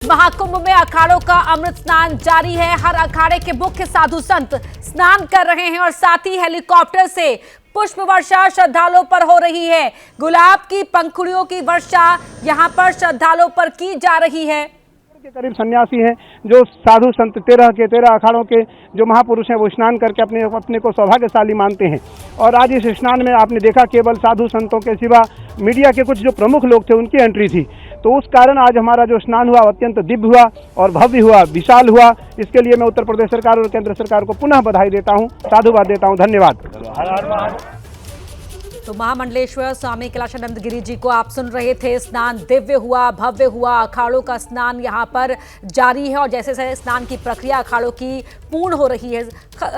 महाकुंभ में अखाड़ों का अमृत स्नान जारी है। हर अखाड़े के मुख्य साधु संत स्नान कर रहे हैं और साथ ही हेलीकॉप्टर से पुष्प वर्षा श्रद्धालुओं पर हो रही है। गुलाब की पंखुड़ियों की वर्षा यहां पर श्रद्धालुओं पर की जा रही है। के करीब सन्यासी हैं जो साधु संत 13 अखाड़ों के जो महापुरुष हैं वो स्नान करके अपने को सौभाग्यशाली मानते हैं। और आज इस स्नान में आपने देखा केवल साधु संतों के सिवा मीडिया के कुछ जो प्रमुख लोग थे उनकी एंट्री थी। तो उस कारण आज हमारा जो स्नान हुआ अत्यंत दिव्य हुआ और भव्य हुआ, विशाल हुआ। इसके लिए मैं उत्तर प्रदेश सरकार और केंद्र सरकार को पुनः बधाई देता हूँ, साधुवाद देता हूँ। धन्यवाद। तो महामंडलेश्वर स्वामी कैलाशानंद गिरी जी को आप सुन रहे थे। स्नान दिव्य हुआ, भव्य हुआ। अखाड़ों का स्नान यहाँ पर जारी है और जैसे जैसे स्नान की प्रक्रिया अखाड़ों की पूर्ण हो रही है,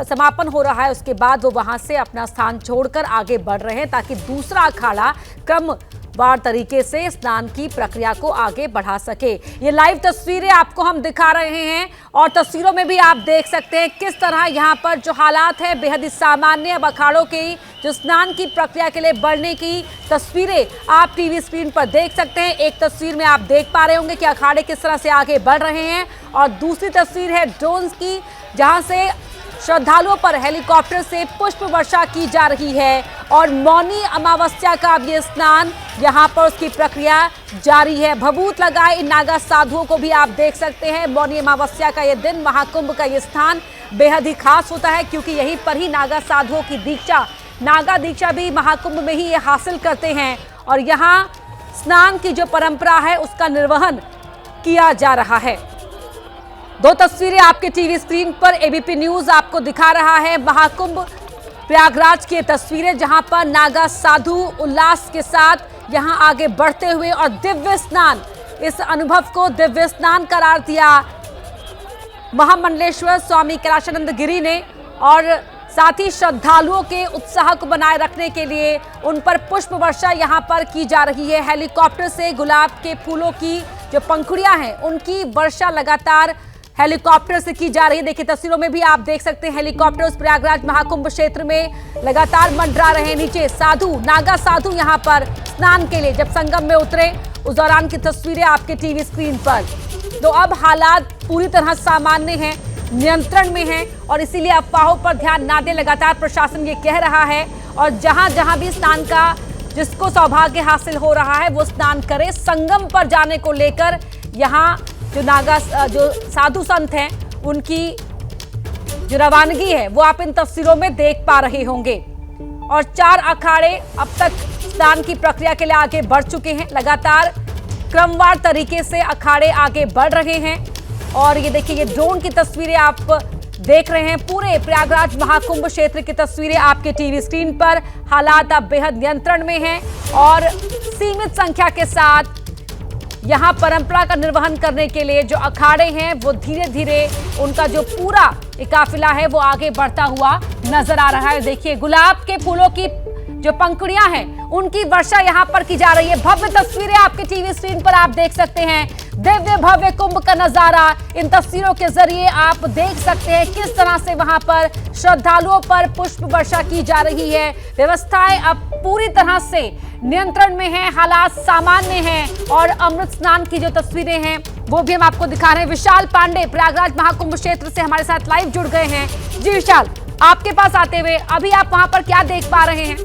समापन हो रहा है, उसके बाद वो वहां से अपना स्थान छोड़कर आगे बढ़ रहे हैं ताकि दूसरा अखाड़ा क्रमवार तरीके से स्नान की प्रक्रिया को आगे बढ़ा सके। ये लाइव तस्वीरें आपको हम दिखा रहे हैं और तस्वीरों में भी आप देख सकते हैं किस तरह यहाँ पर जो हालात है बेहद ही सामान्य। अब अखाड़ों की जो स्नान की प्रक्रिया के लिए बढ़ने की तस्वीरें आप टीवी स्क्रीन पर देख सकते हैं। एक तस्वीर में आप देख पा रहे होंगे कि अखाड़े किस तरह से आगे बढ़ रहे हैं और दूसरी तस्वीर है ड्रोन की, जहां से श्रद्धालुओं पर हेलीकॉप्टर से पुष्प वर्षा की जा रही है और मौनी अमावस्या का अब ये स्नान यहाँ पर उसकी प्रक्रिया जारी है। भभूत लगाए इन नागा साधुओं को भी आप देख सकते हैं। मौनी अमावस्या का ये दिन, महाकुंभ का ये स्थान बेहद ही खास होता है क्योंकि यहीं पर ही नागा साधुओं की दीक्षा, नागा दीक्षा भी महाकुंभ में ही ये हासिल करते हैं और यहाँ स्नान की जो परंपरा है उसका निर्वहन किया जा रहा है। दो तस्वीरें आपके टीवी स्क्रीन पर एबीपी न्यूज आपको दिखा रहा है। महाकुंभ प्रयागराज की तस्वीरें जहां पर नागा साधु उल्लास के साथ यहां आगे बढ़ते हुए और दिव्य स्नान, इस अनुभव को दिव्य स्नान करार दिया महामंडलेश्वर स्वामी कैलाशानंद गिरी ने और साथ ही श्रद्धालुओं के उत्साह को बनाए रखने के लिए उन पर पुष्प वर्षा यहां पर की जा रही है। हेलीकॉप्टर से गुलाब के फूलों की जो पंखुड़ियां हैं उनकी वर्षा लगातार हेलीकॉप्टर से की जा रही है। देखिए तस्वीरों में भी आप देख सकते हैं हेलीकॉप्टर उस प्रयागराज महाकुंभ क्षेत्र में लगातार मंडरा रहे हैं। नीचे साधु, नागा साधु यहां पर स्नान के लिए जब संगम में उतरे उस दौरान की तस्वीरें आपके टीवी स्क्रीन पर। तो अब हालात पूरी तरह सामान्य हैं, नियंत्रण में है और इसीलिए अफवाहों पर ध्यान ना दें, लगातार प्रशासन ये कह रहा है। और जहां जहां भी स्नान का जिसको सौभाग्य हासिल हो रहा है वो स्नान करे। संगम पर जाने को लेकर यहाँ जो नागा जो साधु संत हैं उनकी जो रवानगी है वो आप इन तस्वीरों में देख पा रहे होंगे। और 4 अखाड़े अब तक स्नान की प्रक्रिया के लिए आगे बढ़ चुके हैं। लगातार क्रमवार तरीके से अखाड़े आगे बढ़ रहे हैं और ये देखिए ये ड्रोन की तस्वीरें आप देख रहे हैं। पूरे प्रयागराज महाकुंभ क्षेत्र की तस्वीरें आपके टीवी स्क्रीन पर। हालात अब बेहद नियंत्रण में हैं और सीमित संख्या के साथ यहाँ परंपरा का निर्वहन करने के लिए जो अखाड़े हैं वो धीरे धीरे उनका जो पूरा काफिला है वो आगे बढ़ता हुआ नजर आ रहा है। देखिए गुलाब के फूलों की जो पंखुड़ियां हैं उनकी वर्षा यहाँ पर की जा रही है। भव्य तस्वीरें आपके टीवी स्क्रीन पर आप देख सकते हैं। दिव्य भव्य कुंभ का नजारा इन तस्वीरों के जरिए आप देख सकते हैं किस तरह से वहां पर श्रद्धालुओं पर पुष्प वर्षा की जा रही है। व्यवस्थाएं अब पूरी तरह से नियंत्रण में है, हालात सामान्य हैं और अमृत स्नान की जो तस्वीरें हैं वो भी हम आपको दिखा रहे हैं। विशाल पांडे प्रयागराज महाकुंभ क्षेत्र से हमारे साथ लाइव जुड़ गए हैं। जी विशाल, आपके पास आते हुए अभी आप वहां पर क्या देख पा रहे हैं?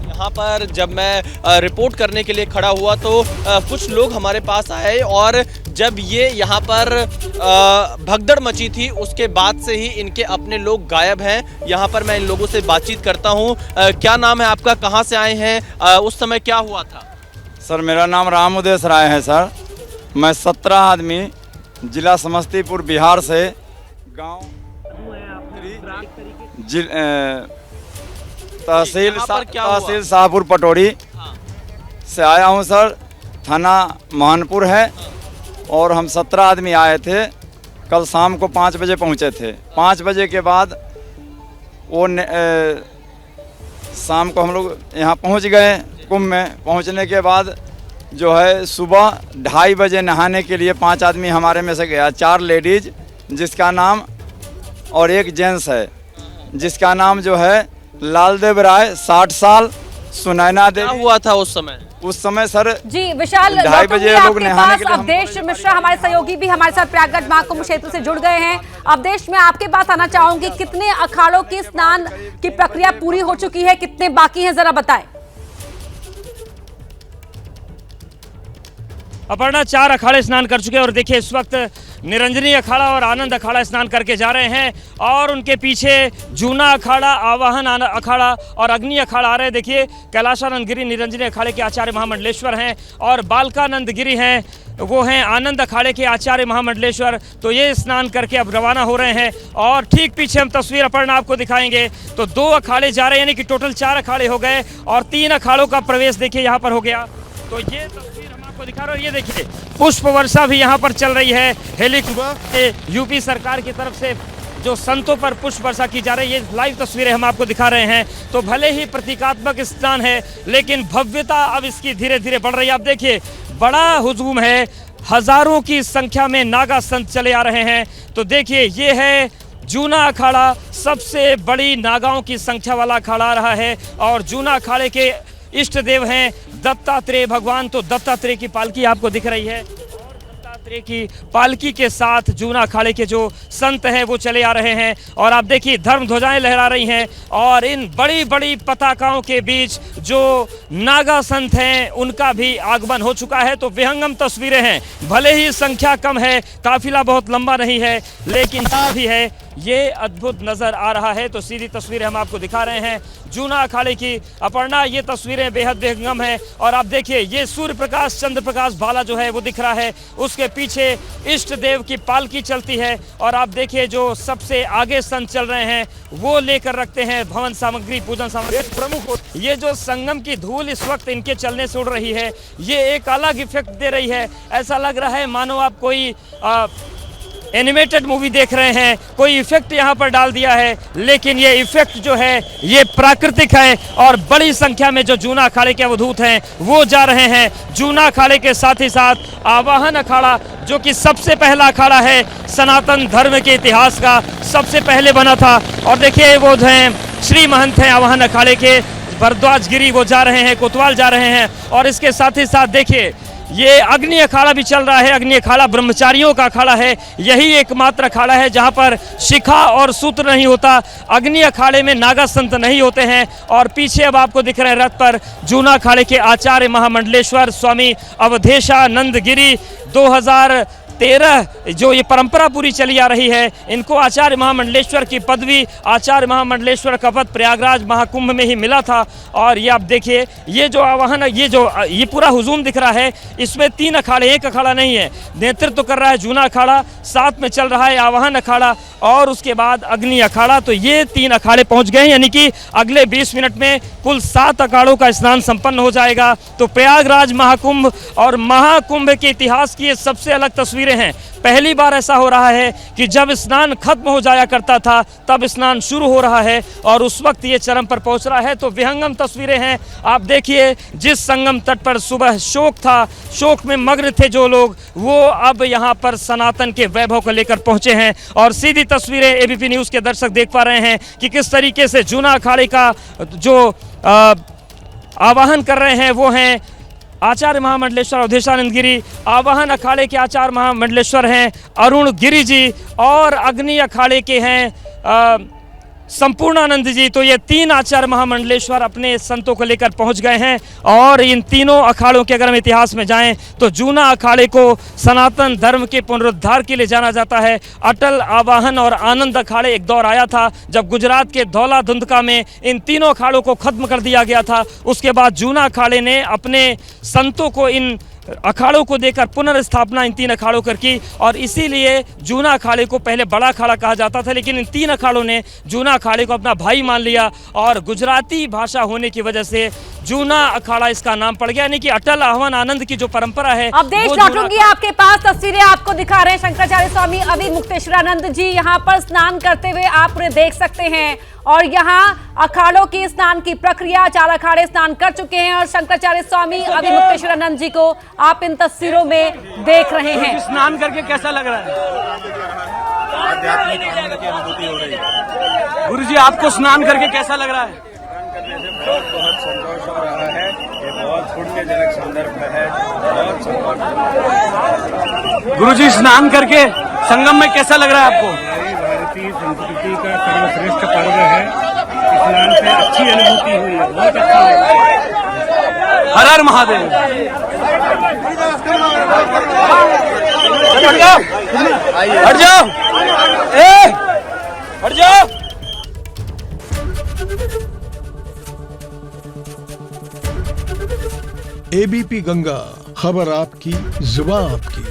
यहाँ पर जब मैं रिपोर्ट करने के लिए खड़ा हुआ तो कुछ लोग हमारे पास आए और जब ये यहाँ पर भगदड़ मची थी उसके बाद से ही इनके अपने लोग गायब हैं। यहाँ पर मैं इन लोगों से बातचीत करता हूँ। क्या नाम है आपका, कहाँ से आए हैं, उस समय क्या हुआ था? सर मेरा नाम राम उदेश राय है सर। मैं 17 आदमी जिला समस्तीपुर बिहार से गाँव तहसील शाहपुर पटोरी से आया हूँ सर। थाना मोहनपुर है और हम 17 आदमी आए थे। कल शाम को 5 बजे पहुँचे थे। 5 बजे के बाद वो शाम को हम लोग यहाँ पहुँच गए। कुंभ में पहुँचने के बाद जो है सुबह 2:30 बजे नहाने के लिए 5 आदमी हमारे में से गया। 4 लेडीज जिसका नाम और 1 जेंट्स है जिसका नाम जो है लालदेव राय 60 साल, सुनैना क्या देवी। हुआ था उस समय? उस समय सर जी विशाल, 2:30 बजे लोग आपके नहाने पास के लिए हम अवधेश मिश्रा हमारे सहयोगी भी हमारे साथ प्रयागराज महाकुंभ क्षेत्र से जुड़ गए हैं। अवधेश, मैं आपके पास आना चाहूंगी, कितने अखाड़ों की स्नान की प्रक्रिया पूरी हो चुकी है, कितने बाकी हैं, जरा बताएं। अपर्णा, 4 अखाड़े स्नान कर चुके हैं और देखिए इस वक्त निरंजनी अखाड़ा और आनंद अखाड़ा स्नान करके जा रहे हैं और उनके पीछे जूना अखाड़ा, आवाहन अखाड़ा और अग्नि अखाड़ा आ रहे हैं। देखिए कैलाशानंद गिरी निरंजनी अखाड़े के आचार्य महामंडलेश्वर हैं और बालकानंद गिरी हैं, वो हैं आनंद अखाड़े के आचार्य महामंडलेश्वर। तो ये स्नान करके अब रवाना हो रहे हैं और ठीक पीछे हम तस्वीर अपर्णा आपको दिखाएंगे। तो 2 अखाड़े जा रहे हैं, यानी कि टोटल 4 अखाड़े हो गए और 3 अखाड़ों का प्रवेश देखिए यहाँ पर हो गया। तो ये तस्वीर हम आपको दिखा रहे हैं। ये देखिए पुष्प वर्षा भी यहाँ पर चल रही है। हेलीकॉप्टर यूपी सरकार की तरफ से जो संतों पर पुष्प वर्षा की जा रही है, ये लाइव तस्वीरें हम आपको दिखा रहे हैं। तो भले ही प्रतीकात्मक स्नान है, लेकिन भव्यता अब इसकी धीरे धीरे बढ़ रही है। आप देखिए बड़ा हुजूम है, हजारों की संख्या में नागा संत चले आ रहे हैं। तो देखिए ये है जूना अखाड़ा, सबसे बड़ी नागाओं की संख्या वाला अखाड़ा आ रहा है और जूना अखाड़े के इष्ट देव हैं दत्तात्रेय भगवान। तो दत्तात्रेय की पालकी आपको दिख रही है और दत्तात्रेय की पालकी के साथ जूना अखाड़े के जो संत हैं वो चले आ रहे हैं और आप देखिए धर्म ध्वजाएं लहरा रही हैं और इन बड़ी बड़ी पताकाओं के बीच जो नागा संत हैं उनका भी आगमन हो चुका है। तो विहंगम तस्वीरें हैं, भले ही संख्या कम है, काफिला बहुत लंबा नहीं है, लेकिन भी है ये अद्भुत नजर आ रहा है। तो सीधी तस्वीरें हम आपको दिखा रहे हैं जूना अखाड़े की। अपर्णा, ये तस्वीरें बेहद विहंगम हैं और आप देखिए ये सूर्य प्रकाश चंद्र प्रकाश भाला जो है वो दिख रहा है, उसके पीछे इष्ट देव की पालकी चलती है और आप देखिए जो सबसे आगे संत चल रहे हैं वो लेकर रखते हैं भवन सामग्री, पूजन सामग्री। प्रमुख ये जो संगम की धूल इस वक्त इनके चलने से उड़ रही है, ये एक अलग इफेक्ट दे रही है। ऐसा लग रहा है मानो आप कोई एनिमेटेड मूवी देख रहे हैं, कोई इफेक्ट यहाँ पर डाल दिया है, लेकिन ये इफेक्ट जो है ये प्राकृतिक है और बड़ी संख्या में जो जूना अखाड़े के अवधूत हैं वो जा रहे हैं। जूना अखाड़े के साथ ही साथ आवाहन अखाड़ा जो कि सबसे पहला अखाड़ा है सनातन धर्म के इतिहास का, सबसे पहले बना था। और देखिए वो जो हैं श्री महंत हैं आवाहन अखाड़े के, भरद्वाज गिरी वो जा रहे हैं, कोतवाल जा रहे हैं और इसके साथ ही साथ देखिए ये अग्नि अखाड़ा भी चल रहा है। अग्नि अखाड़ा ब्रह्मचारियों का अखाड़ा है, यही एकमात्र अखाड़ा है जहां पर शिखा और सूत्र नहीं होता। अग्नि अखाड़े में नागा संत नहीं होते हैं और पीछे अब आपको दिख रहे रथ पर जूना अखाड़े के आचार्य महामंडलेश्वर स्वामी अवधेशानंद गिरी 2013 जो ये परंपरा पूरी चली आ रही है, इनको आचार्य महामंडलेश्वर की पदवी, आचार्य महामंडलेश्वर का पद प्रयागराज महाकुंभ में ही मिला था। और ये आप देखिए ये जो आवाहन, ये पूरा हुजूम दिख रहा है, इसमें 3 अखाड़े, एक अखाड़ा नहीं है। नेतृत्व कर रहा है जूना अखाड़ा, साथ में चल रहा है आवाहन अखाड़ा और उसके बाद अग्नि अखाड़ा। तो ये 3 अखाड़े पहुंच गए हैं, यानी कि अगले 20 मिनट में कुल 7 अखाड़ों का स्नान संपन्न हो जाएगा। तो प्रयागराज महाकुंभ और महाकुंभ के इतिहास की ये सबसे अलग तस्वीरें हैं। पहली बार ऐसा हो रहा है कि जब स्नान खत्म हो जाया करता था तब स्नान शुरू हो रहा है और उस वक्त ये चरम पर पहुंच रहा है। तो विहंगम तस्वीरें हैं। आप देखिए जिस संगम तट पर सुबह शोक था, शोक में मग्न थे जो लोग, वो अब यहाँ पर सनातन के वैभव को लेकर पहुंचे हैं। और सीधी तस्वीरें एबीपी न्यूज़ के दर्शक देख पा रहे हैं कि किस तरीके से जूना अखाड़े का जो आवाहन कर रहे हैं वो हैं आचार्य महामंडलेश्वर अवधेशानंद गिरी। आवाहन अखाड़े के आचार्य महामंडलेश्वर हैं अरुण गिरी जी और अग्नि अखाड़े के हैं संपूर्णानंद जी। तो ये 3 आचार्य महामंडलेश्वर अपने संतों को लेकर पहुंच गए हैं और इन तीनों अखाड़ों के अगर हम इतिहास में जाएं तो जूना अखाड़े को सनातन धर्म के पुनरुद्धार के लिए जाना जाता है। अटल, आवाहन और आनंद अखाड़े एक दौर आया था जब गुजरात के धौला धुंधका में इन तीनों अखाड़ों को खत्म कर दिया गया था। उसके बाद जूना अखाड़े ने अपने संतों को इन अखाड़ों को देकर पुनर्स्थापना इन 3 अखाड़ों कर की और इसीलिए जूना अखाड़े को पहले बड़ा अखाड़ा कहा जाता था, लेकिन इन 3 अखाड़ों ने जूना अखाड़े को अपना भाई मान लिया और गुजराती भाषा होने की वजह से जूना अखाड़ा इसका नाम पड़ गया। यानी कि अटल, आह्वान, आनंद की जो परंपरा है। अवधेश, लौटूंगी आपके पास, तस्वीरें आपको दिखा रहे हैं शंकराचार्य स्वामी अवि मुक्तेश्वरानंद जी यहाँ पर स्नान करते हुए आप उन्हें देख सकते हैं और यहाँ अखाड़ों की स्नान की प्रक्रिया, 4 अखाड़े स्नान कर चुके हैं और शंकराचार्य स्वामी अवि मुक्तेश्वरानंद जी को आप इन तस्वीरों में देख रहे हैं। स्नान करके कैसा लग रहा है? आध्यात्मिक आनंद की अनुभूति हो रही है। गुरु जी आपको स्नान करके कैसा लग रहा है? बहुत संतोष हो रहा है। ये बहुत पुण्यजनक संदर्भ है। बहुत संतोष। गुरुजी स्नान करके संगम में कैसा लग रहा है आपको? हमारी भारतीय संस्कृति का सर्वश्रेष्ठ पर्व है। स्नान से अच्छी अनुभूति हुई है, बहुत अच्छी है। हर हर महादेव। हट जाओ, हट जाओ, हट जाओ। एबीपी गंगा, खबर आपकी, जुबान आपकी।